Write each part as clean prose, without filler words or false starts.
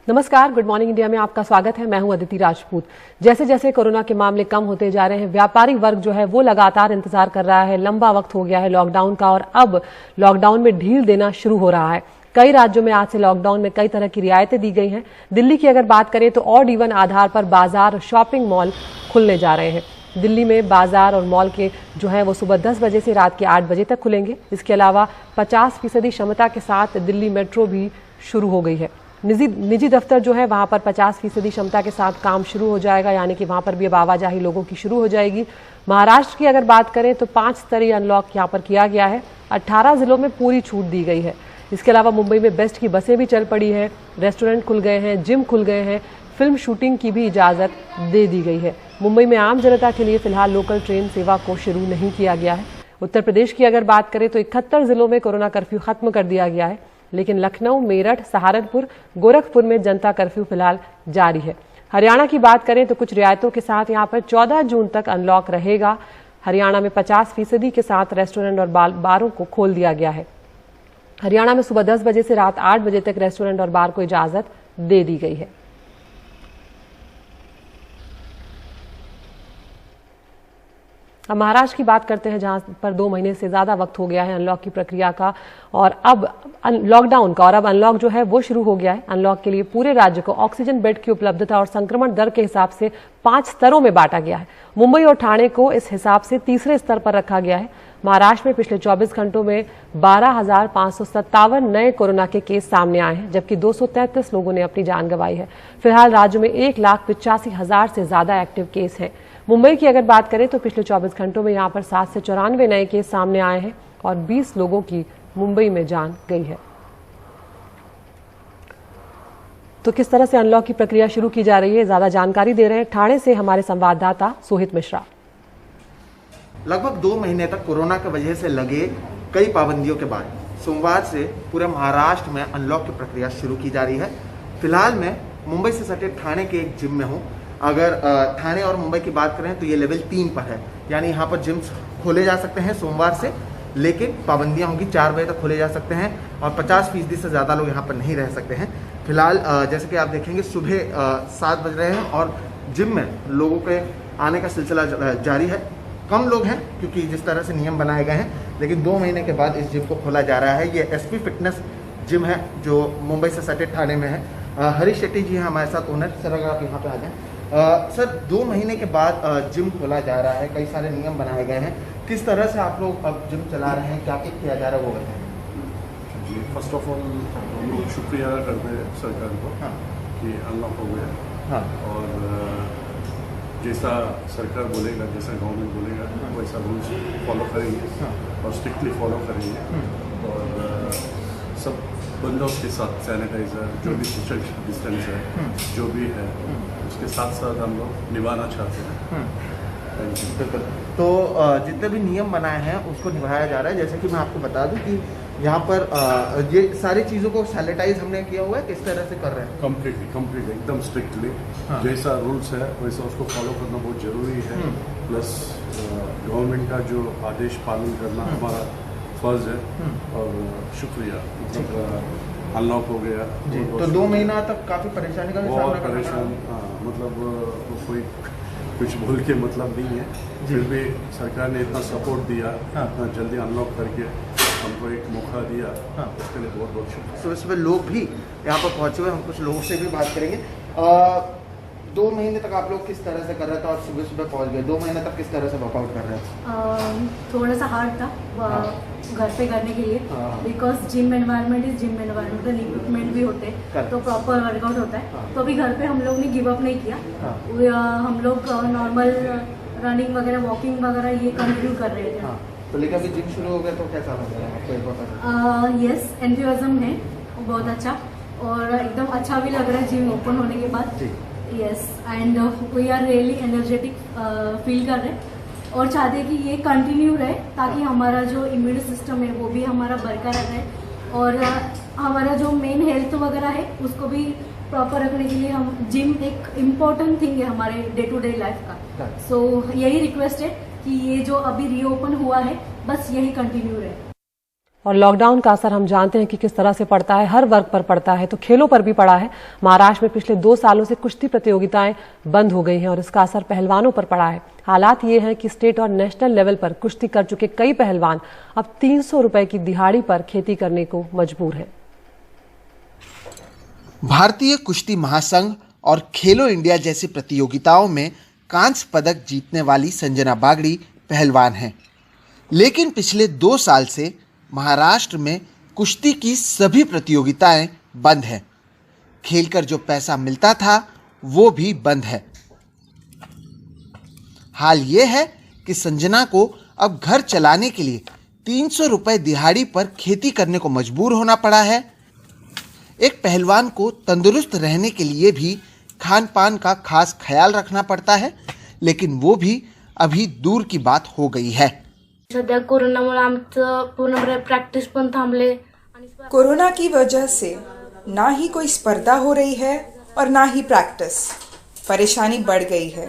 नमस्कार, good morning India में आपका स्वागत है। मैं हूं अदिति राजपूत। जैसे जैसे कोरोना के मामले कम होते जा रहे हैं, व्यापारी वर्ग जो है वो लगातार इंतजार कर रहा है। लंबा वक्त हो गया है लॉकडाउन का और अब लॉकडाउन में ढील देना शुरू हो रहा है। कई राज्यों में आज से लॉकडाउन में कई तरह की रियायतें दी गई हैं। दिल्ली की अगर बात करें तो ऑड इवन आधार पर बाजार और शॉपिंग मॉल खुलने जा रहे हैं। दिल्ली में बाजार और मॉल के जो है वो सुबह 10 बजे से रात के 8 बजे तक खुलेंगे। इसके अलावा 50% क्षमता के साथ दिल्ली मेट्रो भी शुरू हो गई है। निजी दफ्तर जो है वहां पर 50% क्षमता के साथ काम शुरू हो जाएगा, यानी कि वहां पर भी अब आवाजाही लोगों की शुरू हो जाएगी। महाराष्ट्र की अगर बात करें तो 5 स्तरीय अनलॉक यहां पर किया गया है। 18 जिलों में पूरी छूट दी गई है। इसके अलावा मुंबई में बेस्ट की बसें भी चल पड़ी है, रेस्टोरेंट खुल गए हैं, जिम खुल गए हैं, फिल्म शूटिंग की भी इजाजत दे दी गई है। मुंबई में आम जनता के लिए फिलहाल लोकल ट्रेन सेवा को शुरू नहीं किया गया है। उत्तर प्रदेश की अगर बात करें तो 71 जिलों में कोरोना कर्फ्यू खत्म कर दिया गया है, लेकिन लखनऊ, मेरठ, सहारनपुर, गोरखपुर में जनता कर्फ्यू फिलहाल जारी है। हरियाणा की बात करें तो कुछ रियायतों के साथ यहां पर 14 जून तक अनलॉक रहेगा। हरियाणा में 50% के साथ रेस्टोरेंट और बारों को खोल दिया गया है। हरियाणा में सुबह 10 बजे से रात 8 बजे तक रेस्टोरेंट और बार को इजाजत दे दी गई है। अब महाराष्ट्र की बात करते हैं, जहां पर 2 महीने से ज्यादा वक्त हो गया है अनलॉक की प्रक्रिया का और अब लॉकडाउन का, और अब अनलॉक जो है वो शुरू हो गया है। अनलॉक के लिए पूरे राज्य को ऑक्सीजन बेड की उपलब्धता और संक्रमण दर के हिसाब से 5 स्तरों में बांटा गया है। मुंबई और ठाणे को इस हिसाब से तीसरे स्तर पर रखा गया है। महाराष्ट्र में पिछले 24 घंटों में 12,557 नए कोरोना के केस सामने आए हैं, जबकि 233 लोगों ने अपनी जान गंवाई है। फिलहाल राज्य में 1,85,000 से ज्यादा एक्टिव केस हैं। मुंबई की अगर बात करें तो पिछले 24 घंटों में यहां पर 7 से 94 नए केस सामने आए हैं और 20 लोगों की मुंबई में जान गई है। तो किस तरह से अनलॉक की प्रक्रिया शुरू की जा रही है, ज्यादा जानकारी दे रहे हैं ठाणे से हमारे संवाददाता सोहित मिश्रा। लगभग 2 महीने तक कोरोना की वजह से लगे कई पाबंदियों के बाद सोमवार से पूरे महाराष्ट्र में अनलॉक की प्रक्रिया शुरू की जा रही है। फिलहाल मैं मुंबई से सटे ठाणे के एक जिम में हूँ। अगर ठाणे और मुंबई की बात करें तो ये लेवल 3 पर है, यानी यहाँ पर जिम्स खोले जा सकते हैं सोमवार से, लेकिन पाबंदियाँ होंगी। 4 बजे तक खोले जा सकते हैं और 50% से ज़्यादा लोग यहाँ पर नहीं रह सकते हैं। फिलहाल जैसे कि आप देखेंगे सुबह 7 बज रहे हैं और जिम में लोगों के आने का सिलसिला जारी है। कम लोग हैं क्योंकि जिस तरह से नियम बनाए गए हैं, लेकिन 2 महीने के बाद इस जिम को खोला जा रहा है। ये एसपी फिटनेस जिम है जो मुंबई से सटे ठाणे में है। हरीश शेट्टी जी हैं हमारे साथ ओनर। सर अगर आप यहाँ पे आ जाएं। सर 2 महीने के बाद जिम खोला जा रहा है, कई सारे नियम बनाए गए हैं, किस तरह से आप लोग अब जिम चला रहे हैं, क्या क्या किया जा रहा है वो बताएं। जी, फर्स्ट ऑफ ऑल हम लोग शुक्रिया करते हैं सरकार को। हाँ। कि अनलॉक हो गया। हाँ। और जैसा सरकार बोलेगा, जैसा गवर्नमेंट बोलेगा, वैसा रूल्स फॉलो करेंगे। हाँ। और स्ट्रिक्टली फॉलो करेंगे। और सब बंदोबस्त के साथ सैनिटाइजर, जो भी सोशल डिस्टेंस है, जो भी है, उसके साथ साथ हम लोग निभाना चाहते हैं। बिल्कुल। तो जितने भी नियम बनाए हैं उसको निभाया जा रहा है। जैसे कि मैं आपको बता दूं कि यहाँ पर ये सारी चीज़ों को सैनिटाइज हमने किया हुआ है। किस तरह से कर रहे हैं? कंप्लीटली एकदम स्ट्रिक्टली। हाँ। जैसा रूल्स है वैसा उसको फॉलो करना बहुत जरूरी है। प्लस गवर्नमेंट का जो आदेश पालन करना हमारा फर्ज है। और शुक्रिया, मतलब अनलॉक हो गया जी। तो 2 महीना तक काफ़ी परेशानी का भी सामना करना पड़ा। मतलब कोई कुछ बोल के मतलब नहीं है, फिर भी सरकार ने इतना सपोर्ट दिया। हाँ। इतना जल्दी अनलॉक करके हमको एक मौका दिया। हाँ। उसके लिए बहुत बहुत शुक्रिया। सुबह सुबह लोग भी यहाँ पर पहुँचे हुए, हम कुछ लोगों से भी बात करेंगे। 2 महीने तक आप लोग किस तरह से कर रहे थे और सुबह सुबह पहुँच गए, 2 महीने तक किस तरह से वर्कआउट कर रहे थे? थोड़ा सा हार्ड था। हाँ। घर पे करने के लिए, because gym environment is gym environment, equipment भी होते हैं तो प्रॉपर वर्कआउट होता है। हाँ। तो अभी घर पे हम लोग ने गिव अप नहीं किया। हाँ। हम लोग नॉर्मल रनिंग वगैरह, वॉकिंग वगैरह ये कंटिन्यू कर रहे थे। हाँ। तो लेकिन अभी जिम शुरू हो गया तो कैसा लग रहा है आपको? यस, एंथुसियाज्म है बहुत अच्छा और एकदम अच्छा भी लग रहा है जिम ओपन होने के बाद। Yes, and we are really energetic feel कर रहे हैं और चाहते हैं कि ये कंटिन्यू रहे ताकि हमारा जो इम्यून सिस्टम है वो भी हमारा बरकरार रहे और हमारा जो मेन हेल्थ वगैरह है उसको भी प्रॉपर रखने के लिए हम जिम एक इम्पॉर्टेंट थिंग है हमारे डे टू डे लाइफ का। सो यही रिक्वेस्ट है कि ये जो अभी रीओपन हुआ है बस यही कंटिन्यू रहे। और लॉकडाउन का असर हम जानते हैं कि किस तरह से पड़ता है, हर वर्ग पर पड़ता है, तो खेलों पर भी पड़ा है। महाराष्ट्र में पिछले 2 सालों से कुश्ती प्रतियोगिताएं बंद हो गई हैं और इसका असर पहलवानों पर पड़ा है। हालात ये हैं कि स्टेट और नेशनल लेवल पर कुश्ती कर चुके कई पहलवान अब 300 रुपए की दिहाड़ी पर खेती करने को मजबूर हैं। भारतीय कुश्ती महासंघ और खेलो इंडिया जैसी प्रतियोगिताओं में कांस्य पदक जीतने वाली संजना बागड़ी पहलवान हैं, लेकिन पिछले 2 साल से महाराष्ट्र में कुश्ती की सभी प्रतियोगिताएं बंद हैं। खेलकर जो पैसा मिलता था वो भी बंद है। हाल ये है कि संजना को अब घर चलाने के लिए 300 रुपए दिहाड़ी पर खेती करने को मजबूर होना पड़ा है। एक पहलवान को तंदुरुस्त रहने के लिए भी खान पान का खास ख्याल रखना पड़ता है, लेकिन वो भी अभी दूर की बात हो गई है। सध्या कोरोनामुळे आमचं पूर्ण प्रॅक्टिस पण थांबले। कोरोना की वजह से ना ही कोई स्पर्धा हो रही है और ना ही प्रैक्टिस। परेशानी बढ़ गई है।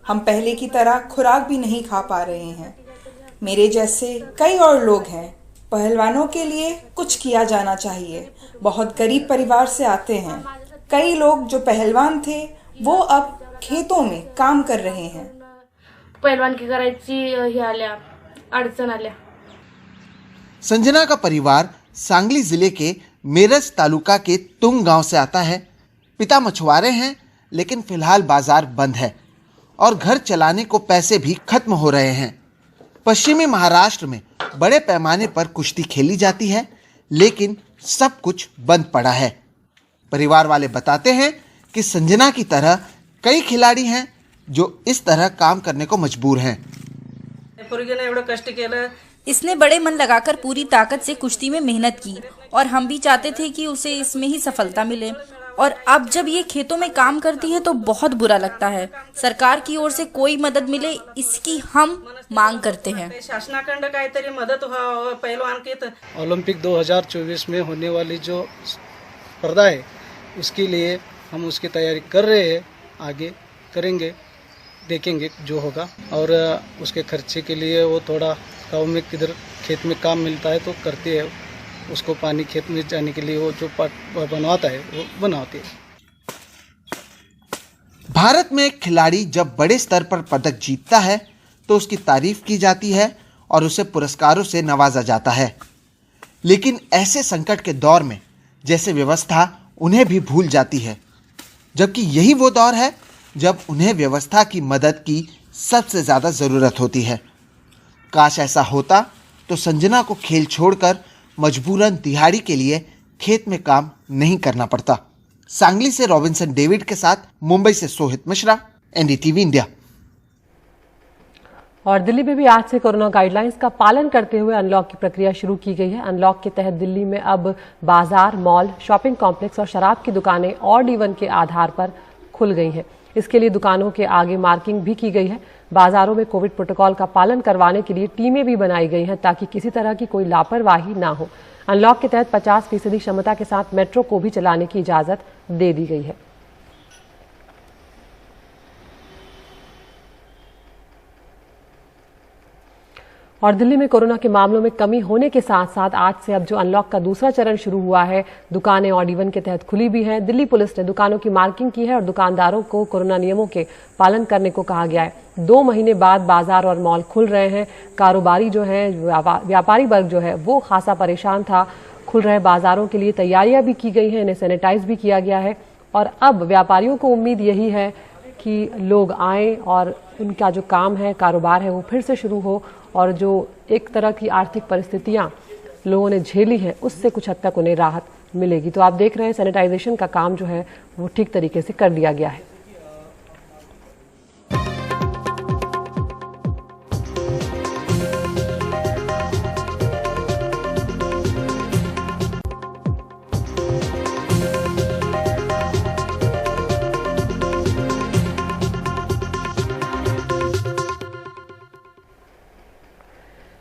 हम पहले की तरह खुराक भी नहीं खा पा रहे हैं। मेरे जैसे कई और लोग हैं। पहलवानों के लिए कुछ किया जाना चाहिए। बहुत गरीब परिवार से आते हैं। कई लोग जो पहलवान थे वो अब खेतों में काम कर रहे हैं। पहलवानकी करायची हे आल्या अडचण आल्या। संजना का परिवार सांगली जिले के मेरज तालुका के तुंग गांव से आता है। पिता मछुआरे हैं, लेकिन फिलहाल बाजार बंद है और घर चलाने को पैसे भी खत्म हो रहे हैं। पश्चिमी महाराष्ट्र में बड़े पैमाने पर कुश्ती खेली जाती है, लेकिन सब कुछ बंद पड़ा है। परिवार वाले बताते हैं कि संजना की तरह कई खिलाड़ी हैं जो इस तरह काम करने को मजबूर हैं। इसने बड़े मन लगाकर पूरी ताकत से कुश्ती में मेहनत की और हम भी चाहते थे कि उसे इसमें ही सफलता मिले, और अब जब ये खेतों में काम करती है तो बहुत बुरा लगता है। सरकार की ओर से कोई मदद मिले इसकी हम मांग करते हैं। शासनाकडे काहीतरी मदत व्हावं पहलवान की। ओलंपिक 2024 में होने वाली जो स्पर्धा है उसके लिए हम उसकी तैयारी कर रहे हैं। आगे करेंगे, देखेंगे जो होगा, और उसके खर्चे के लिए वो थोड़ा गाँव में किधर खेत में काम मिलता है तो करते हैं। उसको पानी खेत में जाने के लिए वो जो बनवाता है वो बनाते हैं। भारत में एक खिलाड़ी जब बड़े स्तर पर पदक जीतता है तो उसकी तारीफ की जाती है और उसे पुरस्कारों से नवाजा जाता है, लेकिन ऐसे संकट के दौर में जैसे व्यवस्था उन्हें भी भूल जाती है, जबकि यही वो दौर है जब उन्हें व्यवस्था की मदद की सबसे ज़्यादा ज़रूरत होती है। काश ऐसा होता तो संजना को खेल छोड़कर मजबूरन दिहाड़ी के लिए खेत में काम नहीं करना पड़ता। सांगली से रॉबिन्सन डेविड के साथ मुंबई से सोहित मिश्रा, एनडीटीवी इंडिया। और दिल्ली में भी आज से कोरोना गाइडलाइंस का पालन करते हुए अनलॉक की प्रक्रिया शुरू की गई है। अनलॉक के तहत दिल्ली में अब बाजार, मॉल, शॉपिंग कॉम्प्लेक्स और शराब की दुकानें ऑड इवन के आधार पर खुल गई हैं। इसके लिए दुकानों के आगे मार्किंग भी की गई है। बाजारों में कोविड प्रोटोकॉल का पालन करवाने के लिए टीमें भी बनाई गई हैं ताकि किसी तरह की कोई लापरवाही ना हो। अनलॉक के तहत 50% क्षमता के साथ मेट्रो को भी चलाने की इजाजत दे दी गई है। और दिल्ली में कोरोना के मामलों में कमी होने के साथ साथ आज से अब जो अनलॉक का दूसरा चरण शुरू हुआ है, दुकानें ऑड इवन के तहत खुली भी हैं। दिल्ली पुलिस ने दुकानों की मार्किंग की है और दुकानदारों को कोरोना नियमों के पालन करने को कहा गया है। 2 महीने बाद बाजार और मॉल खुल रहे हैं। कारोबारी जो है, व्यापारी वर्ग जो है वो खासा परेशान था। खुल रहे बाजारों के लिए तैयारियां भी की गई हैं, इन्हें सैनिटाइज भी किया गया है और अब व्यापारियों को उम्मीद यही है कि लोग आएं और उनका जो काम है, कारोबार है, वो फिर से शुरू हो और जो एक तरह की आर्थिक परिस्थितियां लोगों ने झेली हैं उससे कुछ हद तक उन्हें राहत मिलेगी। तो आप देख रहे हैं सैनिटाइजेशन का काम जो है वो ठीक तरीके से कर दिया गया है।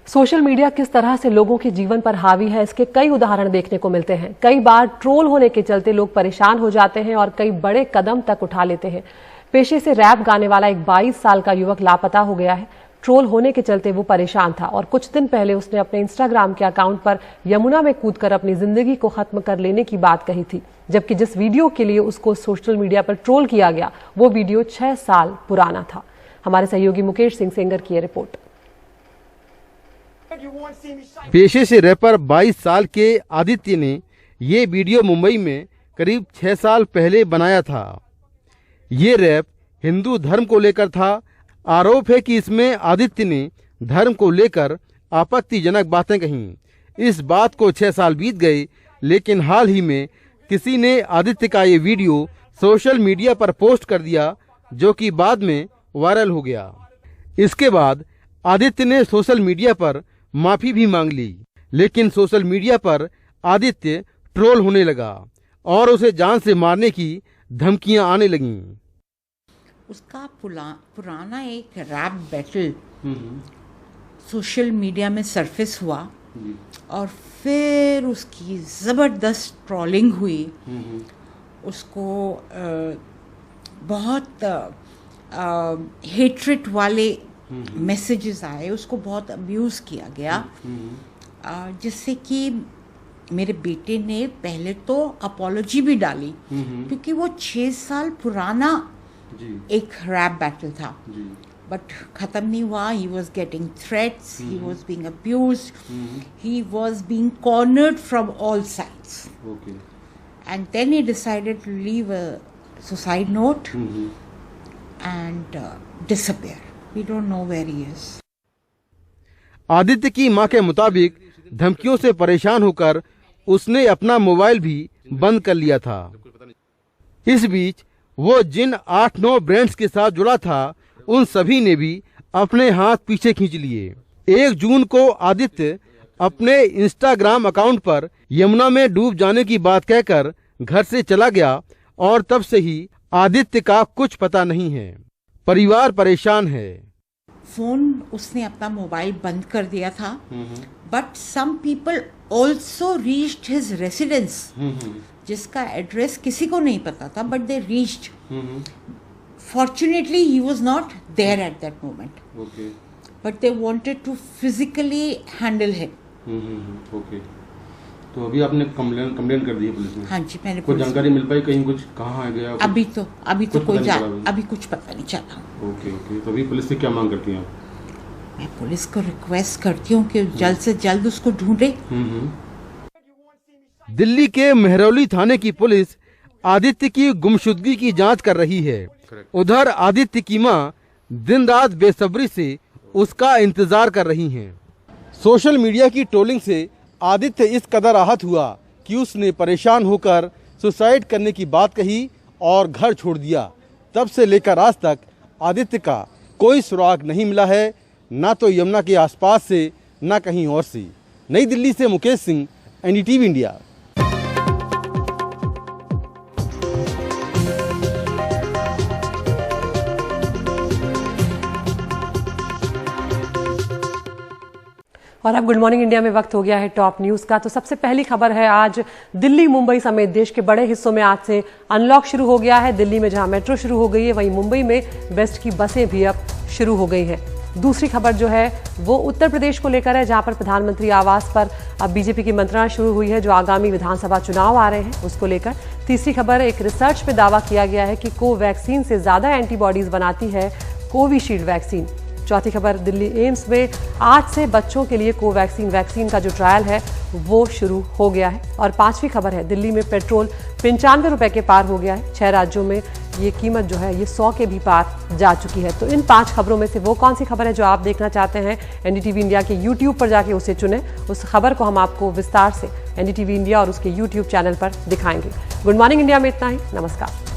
सोशल मीडिया किस तरह से लोगों के जीवन पर हावी है, इसके कई उदाहरण देखने को मिलते हैं। कई बार ट्रोल होने के चलते लोग परेशान हो जाते हैं और कई बड़े कदम तक उठा लेते हैं। पेशे से रैप गाने वाला एक 22 साल का युवक लापता हो गया है। ट्रोल होने के चलते वो परेशान था और कुछ दिन पहले उसने अपने इंस्टाग्राम के अकाउंट पर यमुना में कूदकर अपनी जिंदगी को खत्म कर लेने की बात कही थी, जबकि जिस वीडियो के लिए उसको सोशल मीडिया पर ट्रोल किया गया वो वीडियो 6 साल पुराना था। हमारे सहयोगी मुकेश सिंह सेंगर की रिपोर्ट। पेशे से रैपर 22 साल के आदित्य ने ये वीडियो मुंबई में करीब 6 साल पहले बनाया था। ये रैप हिंदू धर्म को लेकर था। आरोप है कि इसमें आदित्य ने धर्म को लेकर आपत्तिजनक बातें कहीं। इस बात को 6 साल बीत गए, लेकिन हाल ही में किसी ने आदित्य का ये वीडियो सोशल मीडिया पर पोस्ट कर दिया, जो कि बाद में वायरल हो गया। इसके बाद आदित्य ने सोशल मीडिया पर माफी भी मांग ली, लेकिन सोशल मीडिया पर आदित्य ट्रोल होने लगा और उसे जान से मारने की धमकियां आने लगीं। उसका पुराना एक रैप बैटल सोशल मीडिया में सरफेस हुआ और फिर उसकी ज़बरदस्त ट्रोलिंग हुई। उसको बहुत हेट्रेट वाले मैसेजेस आए, उसको बहुत अब्यूज़ किया गया, जिससे कि मेरे बेटे ने पहले तो अपॉलॉजी भी डाली, क्योंकि वो 6 साल पुराना एक रैप बैटल था, बट ख़त्म नहीं हुआ। He was getting threats, he was being abused, he was being cornered from all sides, and then he decided to leave a suicide note and disappear. We don't know where he is. Aditya की मां के मुताबिक धमकियों से परेशान होकर उसने अपना mobile भी बंद कर लिया था। इस बीच वो जिन 8-9 ब्रांड्स के साथ जुड़ा था, उन सभी ने भी अपने हाथ पीछे खींच लिए। 1 जून को आदित्य अपने इंस्टाग्राम अकाउंट पर यमुना में डूब जाने की बात कहकर घर से चला गया और तब से ही आदित्य का कुछ पता नहीं है। परिवार परेशान है। फोन उसने अपना मोबाइल बंद कर दिया था, but some people also reached his residence, जिसका एड्रेस किसी को नहीं पता था, but they reached. Fortunately he was not there at that moment, but they wanted to physically handle him. तो अभी आपने कंप्लेंट कर दी है पुलिस में? हाँ जी, मैंने। कोई जानकारी मिल पाई कहीं, कुछ कहाँ गया? अभी तो अभी कुछ पता नहीं चला। ओके। तो अभी पुलिस से क्या मांग करती हैं आप? मैं पुलिस को रिक्वेस्ट करती हूँ कि जल्द से जल्द उसको ढूंढे। दिल्ली के मेहरौली थाने की पुलिस आदित्य की गुमशुदगी की जांच कर रही है। उधर आदित्य की मां दिन रात बेसब्री से उसका इंतजार कर रही हैं। सोशल मीडिया की ट्रोलिंग से आदित्य इस कदर आहत हुआ कि उसने परेशान होकर सुसाइड करने की बात कही और घर छोड़ दिया। तब से लेकर आज तक आदित्य का कोई सुराग नहीं मिला है, ना तो यमुना के आसपास से, ना कहीं और से। नई दिल्ली से मुकेश सिंह, एनडीटीवी इंडिया। और अब गुड मॉर्निंग इंडिया में वक्त हो गया है टॉप न्यूज का। तो सबसे पहली खबर है, आज दिल्ली मुंबई समेत देश के बड़े हिस्सों में आज से अनलॉक शुरू हो गया है। दिल्ली में जहां मेट्रो शुरू हो गई है, वहीं मुंबई में बेस्ट की बसें भी अब शुरू हो गई हैं। दूसरी खबर जो है वो उत्तर प्रदेश को लेकर है, जहां पर प्रधानमंत्री आवास पर अब बीजेपी की मंत्रणा शुरू हुई है, जो आगामी विधानसभा चुनाव आ रहे हैं उसको लेकर। तीसरी खबर, एक रिसर्च में दावा किया गया है कि कोवैक्सीन से ज्यादा एंटीबॉडीज बनाती है कोविशील्ड वैक्सीन। चौथी खबर, दिल्ली एम्स में आज से बच्चों के लिए कोवैक्सीन वैक्सीन का जो ट्रायल है वो शुरू हो गया है। और पांचवी खबर है, दिल्ली में पेट्रोल 95 रुपए के पार हो गया है। 6 राज्यों में ये कीमत जो है ये 100 के भी पार जा चुकी है। तो इन 5 खबरों में से वो कौन सी खबर है जो आप देखना चाहते हैं, एनडीटीवी इंडिया के यूट्यूब पर जाके उसे चुनें। उस खबर को हम आपको विस्तार से एनडीटीवी इंडिया और उसके यूट्यूब चैनल पर दिखाएंगे। गुड मॉर्निंग इंडिया में इतना ही। नमस्कार।